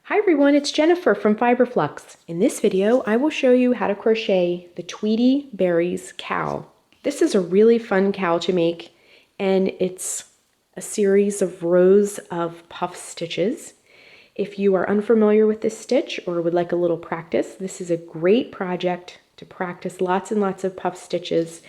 Hi everyone, it's Jennifer from Fiberflux. In this video, I will show you how to crochet the Tweedy Berries Cowl. This is a really fun cowl to make, and it's a series of rows of puff stitches. If you are unfamiliar with this stitch or would like a little practice, this is a great project to practice lots and lots of puff stitches,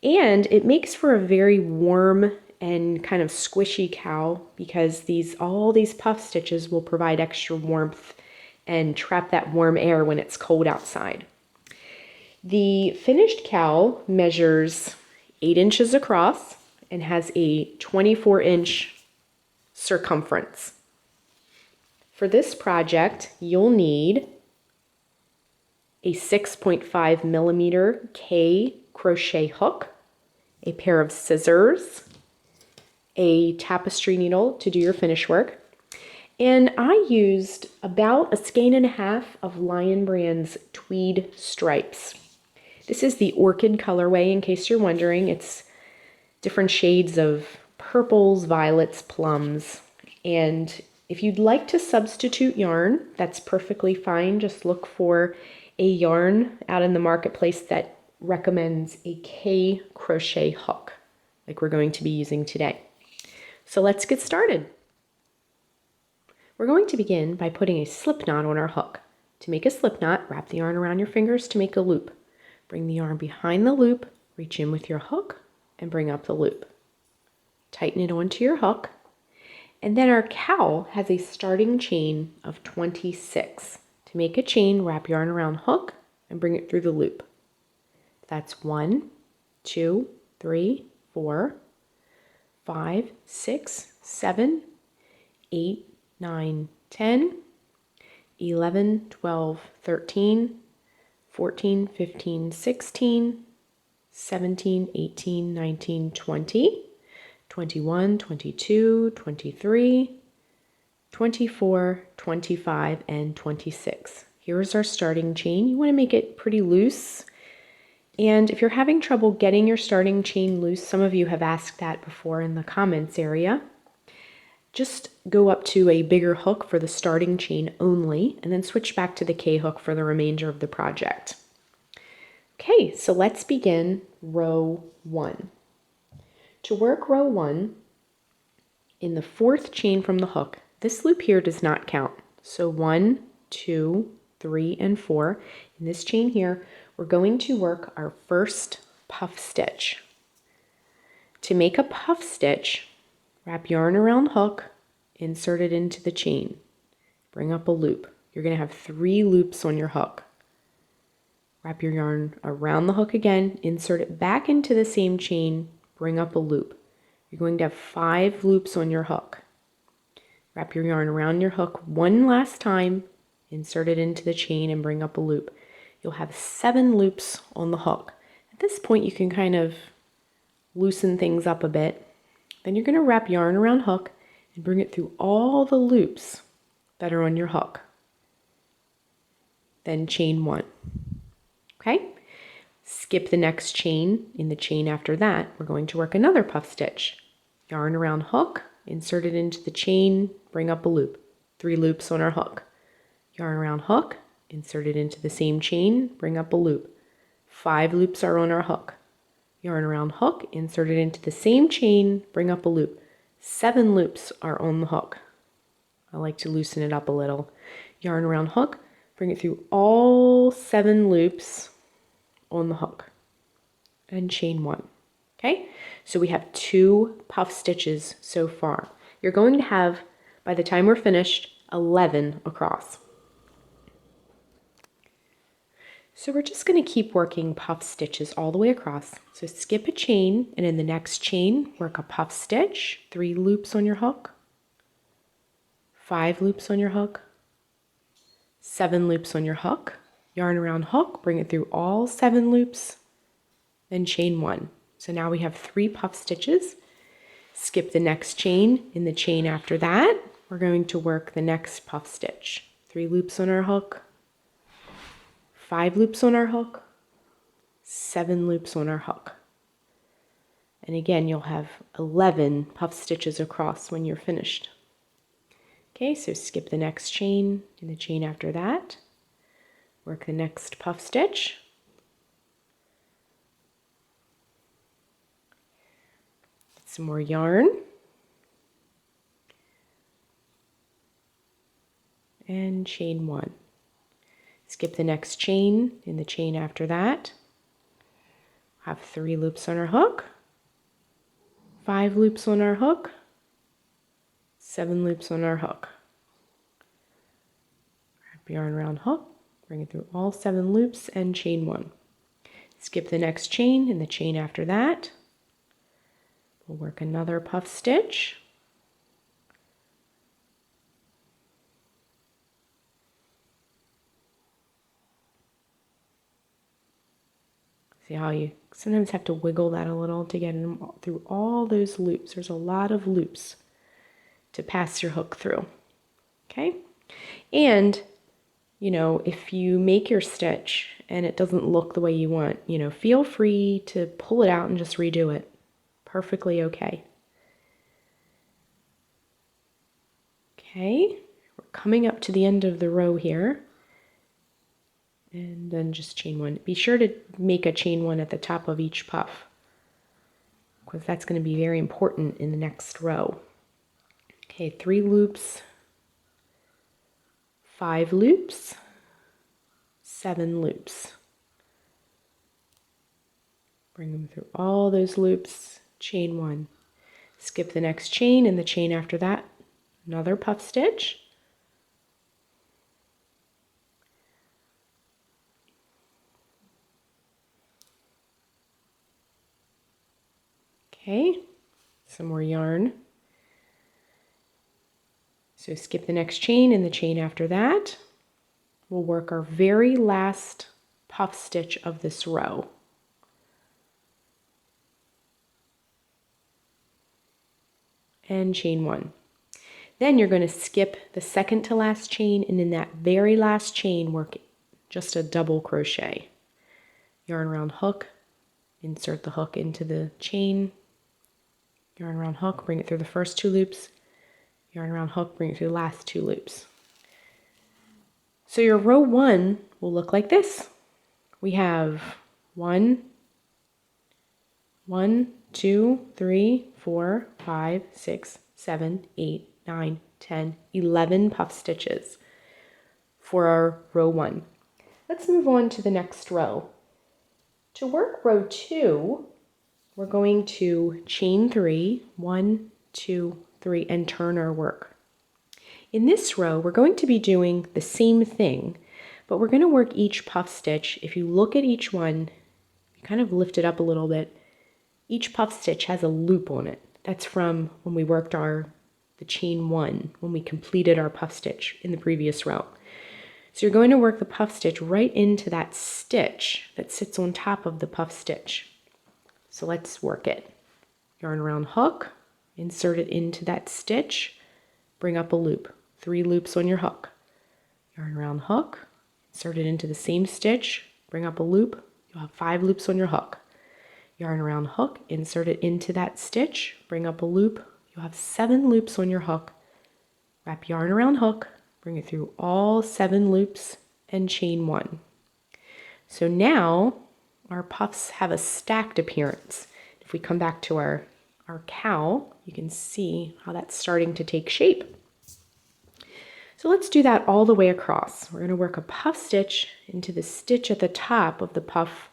and it makes for a very warm and kind of squishy cowl because all these puff stitches will provide extra warmth and trap that warm air when it's cold outside. The finished cowl measures 8 inches across and has a 24-inch circumference. For this project, you'll need a 6.5 millimeter K crochet hook, a pair of scissors, a tapestry needle to do your finish work, and I used about a skein and a half of Lion Brand's tweed stripes. This is the orchid colorway, in case you're wondering. It's different shades of purples, violets, plums, and if you'd like to substitute yarn, that's perfectly fine. Just look for a yarn out in the marketplace that recommends a K crochet hook, like we're going to be using today. So let's get started. We're going to begin by putting a slip knot on our hook. To make a slip knot, wrap the yarn around your fingers to make a loop. Bring the yarn behind the loop, reach in with your hook, and bring up the loop. Tighten it onto your hook, and then our cowl has a starting chain of 26. To make a chain, wrap yarn around hook and bring it through the loop. That's 1, 2, 3, 4, 5, 6, 7, 8, 9, 10, 11, 12, 13, 14, 15, 16, 17, 18, 19, 20, 21, 22, 23, 24, 25, and 26. Here's our starting chain. You want to make it pretty loose. And if you're having trouble getting your starting chain loose, some of you have asked that before in the comments area, just go up to a bigger hook for the starting chain only, and then switch back to the K hook for the remainder of the project. Okay, so let's begin row 1. To work row 1, in the 4th chain from the hook, this loop here does not count. So 1, 2, 3, and 4. In this chain here, we're going to work our first puff stitch. To make a puff stitch, wrap yarn around hook, insert it into the chain. Bring up a loop. You're going to have 3 loops on your hook. Wrap your yarn around the hook again, insert it back into the same chain, bring up a loop. You're going to have 5 loops on your hook. Wrap your yarn around your hook one last time, insert it into the chain and bring up a loop. You'll have 7 loops on the hook. At this point, you can kind of loosen things up a bit. Then you're going to wrap yarn around hook and bring it through all the loops that are on your hook. Then chain 1. Okay? Skip the next chain. In the chain after that, we're going to work another puff stitch. Yarn around hook, insert it into the chain, bring up a loop. 3 loops on our hook. Yarn around hook, insert it into the same chain, bring up a loop. 5 loops are on our hook. Yarn around hook, insert it into the same chain, bring up a loop. 7 loops are on the hook. I like to loosen it up a little. Yarn around hook, bring it through all 7 loops on the hook. And chain 1. Okay, so we have 2 puff stitches so far. You're going to have, by the time we're finished, 11 across. So we're just going to keep working puff stitches all the way across. So skip a chain, and in the next chain, work a puff stitch, 3 loops on your hook, 5 loops on your hook, 7 loops on your hook, yarn around hook, bring it through all 7 loops, then chain 1. So now we have 3 puff stitches. Skip the next chain. In the chain after that, we're going to work the next puff stitch. 3 loops on our hook, 5 loops on our hook, 7 loops on our hook. And again, you'll have 11 puff stitches across when you're finished. Okay, so skip the next chain and the chain after that. Work the next puff stitch. Get some more yarn. And chain 1. Skip the next chain and the chain after that. Have 3 loops on our hook, 5 loops on our hook, 7 loops on our hook. Wrap yarn around hook, bring it through all 7 loops and chain 1. Skip the next chain and the chain after that. We'll work another puff stitch. See how you sometimes have to wiggle that a little to get them through all those loops. There's a lot of loops to pass your hook through. Okay? And, you know, if you make your stitch and it doesn't look the way you want, you know, feel free to pull it out and just redo it. Perfectly okay. Okay, we're coming up to the end of the row here. And then just chain 1. Be sure to make a chain 1 at the top of each puff, because that's going to be very important in the next row. Okay, 3 loops, 5 loops, 7 loops. Bring them through all those loops, chain 1. Skip the next chain and the chain after that, another puff stitch. Okay, some more yarn. So skip the next chain and the chain after that. We'll work our very last puff stitch of this row. And chain 1. Then you're going to skip the second to last chain, and in that very last chain work just a double crochet. Yarn around hook, insert the hook into the chain, yarn around hook, bring it through the first 2 loops, yarn around hook, bring it through the last 2 loops. So your row 1 will look like this. We have 1, 2, 3, 4, 5, 6, 7, 8, 9, 10, 11 puff stitches for our row 1. Let's move on to the next row. To work row 2, we're going to chain 3, 1, 2, 3, and turn our work. In this row, we're going to be doing the same thing, but we're going to work each puff stitch. If you look at each one, you kind of lift it up a little bit. Each puff stitch has a loop on it. That's from when we worked the chain 1, when we completed our puff stitch in the previous row. So you're going to work the puff stitch right into that stitch that sits on top of the puff stitch. So let's work it. Yarn around hook, insert it into that stitch, bring up a loop. 3 loops on your hook. Yarn around hook, insert it into the same stitch, bring up a loop. You'll have 5 loops on your hook. Yarn around hook, insert it into that stitch, bring up a loop. You'll have 7 loops on your hook. Wrap yarn around hook, bring it through all 7 loops and chain 1. So now our puffs have a stacked appearance. If we come back to our cowl, you can see how that's starting to take shape. So let's do that all the way across. We're going to work a puff stitch into the stitch at the top of the puff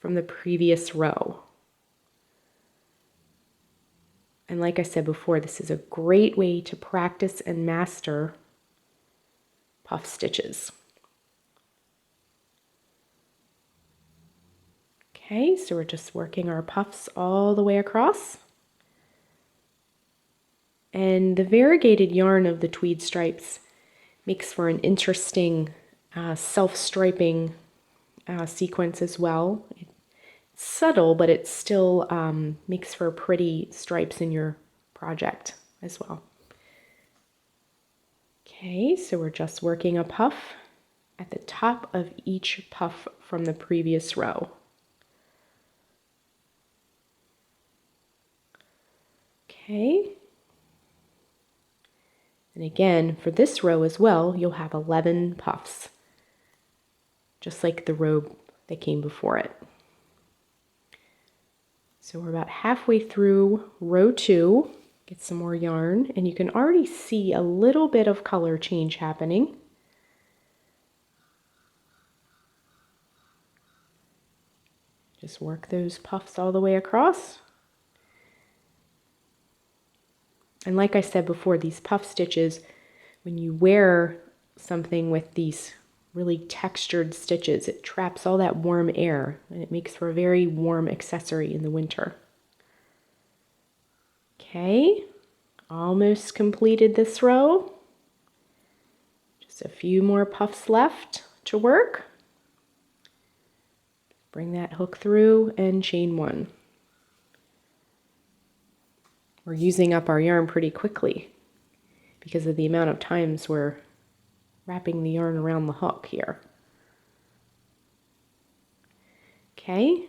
from the previous row. And like I said before, this is a great way to practice and master puff stitches. Okay, so we're just working our puffs all the way across. And the variegated yarn of the tweed stripes makes for an interesting self-striping sequence as well. It's subtle, but it still makes for pretty stripes in your project as well. Okay, so we're just working a puff at the top of each puff from the previous row. Okay. And again, for this row as well, you'll have 11 puffs, just like the row that came before it. So we're about halfway through row 2. Get some more yarn, and you can already see a little bit of color change happening. Just work those puffs all the way across. And like I said before, these puff stitches, when you wear something with these really textured stitches, it traps all that warm air and it makes for a very warm accessory in the winter. Okay, almost completed this row. Just a few more puffs left to work. Bring that hook through and chain 1. We're using up our yarn pretty quickly because of the amount of times we're wrapping the yarn around the hook here. Okay.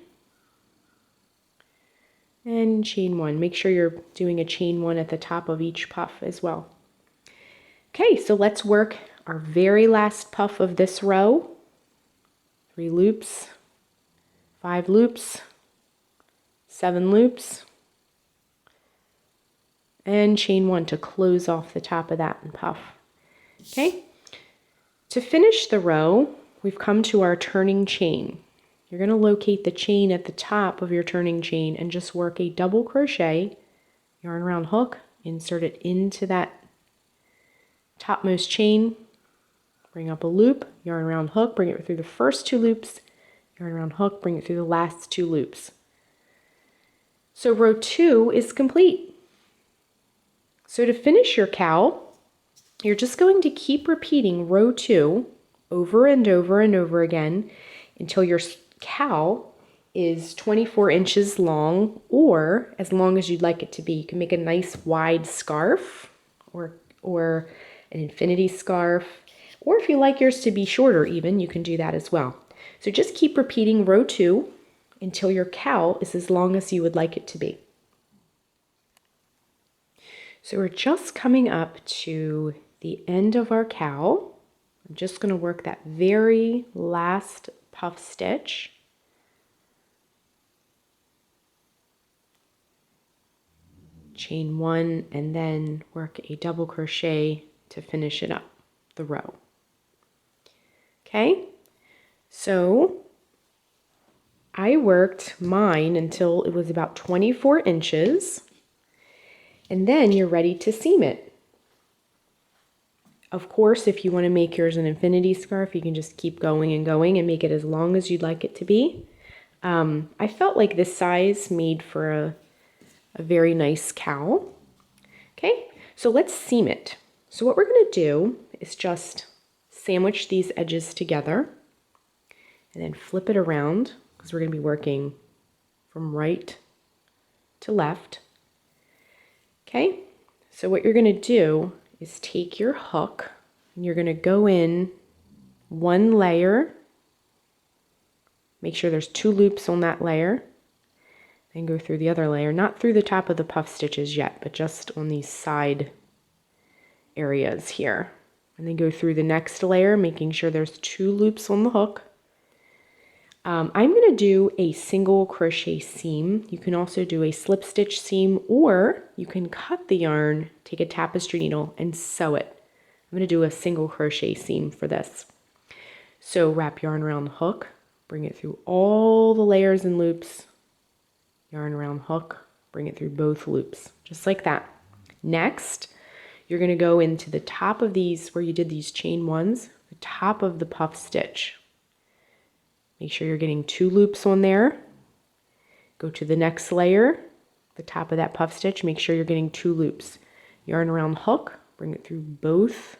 And chain 1. Make sure you're doing a chain 1 at the top of each puff as well. Okay, so let's work our very last puff of this row. 3 loops, 5 loops, 7 loops, and chain 1 to close off the top of that puff. Okay, to finish the row, we've come to our turning chain. You're going to locate the chain at the top of your turning chain and just work a double crochet, yarn around hook, insert it into that topmost chain, bring up a loop, yarn around hook, bring it through the first 2 loops, yarn around hook, bring it through the last 2 loops. So row 2 is complete. So to finish your cowl, you're just going to keep repeating row 2 over and over and over again until your cowl is 24 inches long, or as long as you'd like it to be. You can make a nice wide scarf or an infinity scarf, or if you like yours to be shorter even, you can do that as well. So just keep repeating row 2 until your cowl is as long as you would like it to be. So we're just coming up to the end of our cowl. I'm just going to work that very last puff stitch. Chain 1 and then work a double crochet to finish it up, the row. Okay, so I worked mine until it was about 24 inches, and then you're ready to seam it. Of course, if you want to make yours an infinity scarf, you can just keep going and make it as long as you'd like it to be. I felt like this size made for a very nice cowl. Okay, so let's seam it. So what we're going to do is just sandwich these edges together and then flip it around, because we're going to be working from right to left. Okay, so what you're going to do is take your hook and you're going to go in 1 layer, make sure there's 2 loops on that layer, then go through the other layer, not through the top of the puff stitches yet, but just on these side areas here. And then go through the next layer, making sure there's 2 loops on the hook. I'm going to do a single crochet seam. You can also do a slip stitch seam, or you can cut the yarn, take a tapestry needle and sew it. I'm going to do a single crochet seam for this. So wrap yarn around the hook, bring it through all the layers and loops, yarn around hook, bring it through both loops, just like that. Next, you're going to go into the top of these, where you did these chain 1s, the top of the puff stitch. Make sure you're getting 2 loops on there. Go to the next layer, the top of that puff stitch, make sure you're getting 2 loops. Yarn around hook, bring it through both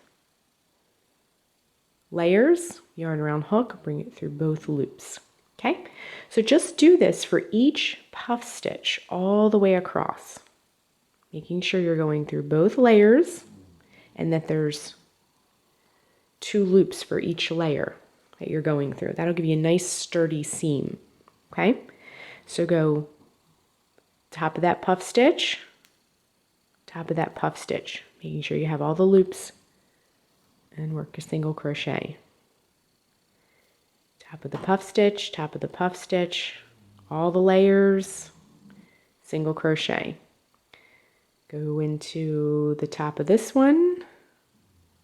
layers, yarn around hook, bring it through both loops. Okay, so just do this for each puff stitch all the way across, making sure you're going through both layers and that there's 2 loops for each layer that you're going through. That'll give you a nice sturdy seam. Okay, so go top of that puff stitch, top of that puff stitch. making sure you have all the loops, and work a single crochet. Top of the puff stitch, top of the puff stitch, all the layers, single crochet. Go into the top of this one,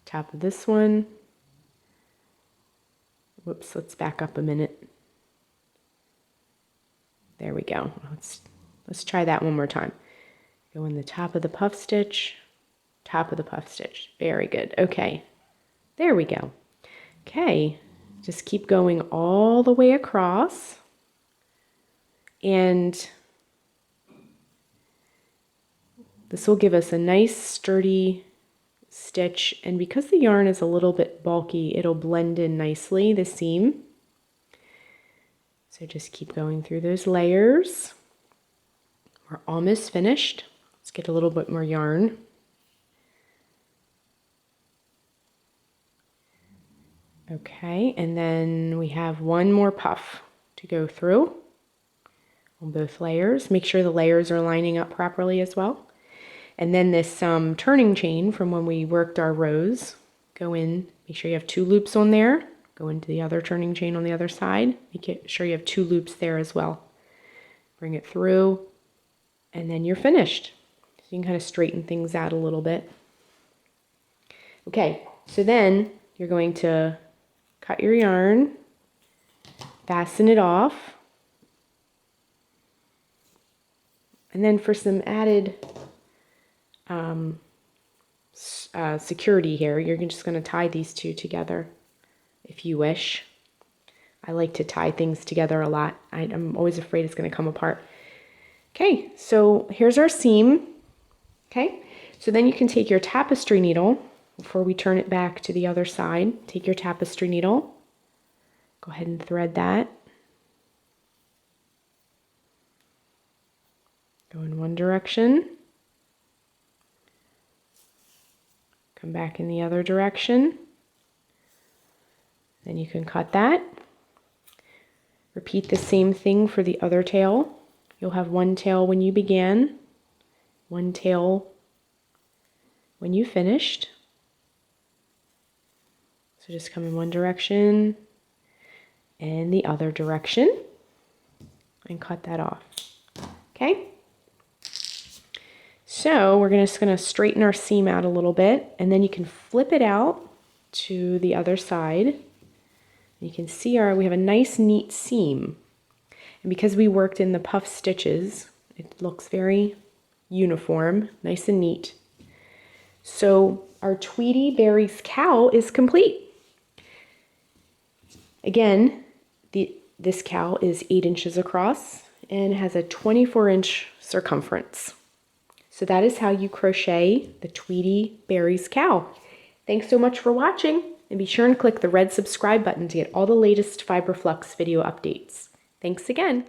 top of this one. Whoops, let's back up a minute. There we go. Let's try that one more time. Go in the top of the puff stitch, top of the puff stitch. Very good. Okay, there we go. Okay, just keep going all the way across, and this will give us a nice sturdy stitch, and because the yarn is a little bit bulky, it'll blend in nicely, the seam. So just keep going through those layers. We're almost finished. Let's get a little bit more yarn. Okay, and then we have one more puff to go through on both layers. Make sure the layers are lining up properly as well. And then this turning chain from when we worked our rows, go in, make sure you have 2 loops on there. Go into the other turning chain on the other side. Make sure you have 2 loops there as well. Bring it through, and then you're finished. So you can kind of straighten things out a little bit. Okay, so then you're going to cut your yarn, fasten it off, and then for some added security here, you're just going to tie these 2 together if you wish. I like to tie things together a lot. I'm always afraid it's going to come apart. Okay, so here's our seam. Okay, so then you can take your tapestry needle, before we turn it back to the other side, take your tapestry needle, go ahead and thread that. Go in one direction, come back in the other direction, then you can cut that. Repeat the same thing for the other tail. You'll have one tail when you began, one tail when you finished. So just come in one direction and the other direction and cut that off. Okay? So we're just going to straighten our seam out a little bit, and then you can flip it out to the other side. You can see we have a nice neat seam. And because we worked in the puff stitches, it looks very uniform, nice and neat. So our Tweedy Berries cowl is complete. Again, this cowl is 8 inches across and has a 24-inch circumference. So that is how you crochet the Tweedy Berries cowl. Thanks so much for watching, and be sure and click the red subscribe button to get all the latest Fiber Flux video updates. Thanks again.